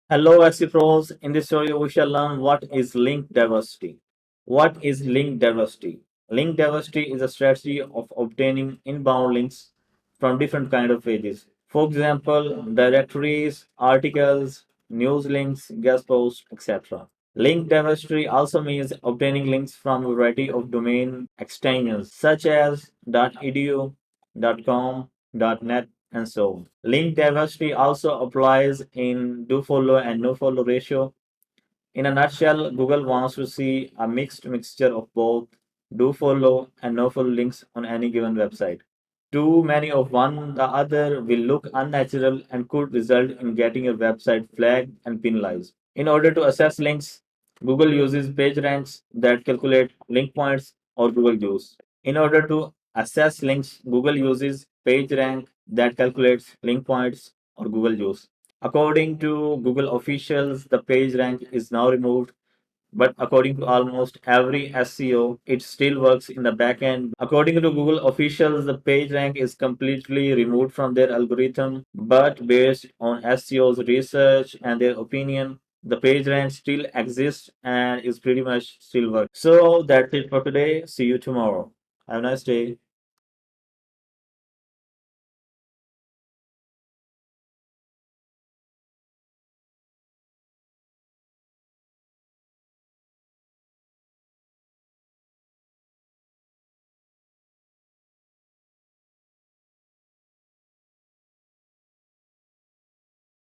Hello, SE Pros. In this video, we shall learn what is link diversity. What is link diversity? Link diversity is a strategy of obtaining inbound links from different kind of pages. For example, directories, articles, news links, guest posts, etc. Link diversity also means obtaining links from a variety of domain extensions such as .edu, .com, .net, and so on. Link diversity also applies in do follow and no follow ratio. In a nutshell, Google wants to see a mixed mixture of both do follow and no follow links on any given website. Too many of one the other will look unnatural and could result in getting your website flagged and penalized. In order to assess links, Google uses page ranks that calculate link points or Google views. In order to assess links, Google uses page rank that calculates link points or Google views. According to Google officials, the page rank is now removed, but according to almost every SEO, it still works in the backend. According to Google officials, the page rank is completely removed from their algorithm, but based on SEO's research and their opinion, the page rank still exists and is pretty much still working. So that's it for today. See you tomorrow. Have a nice day.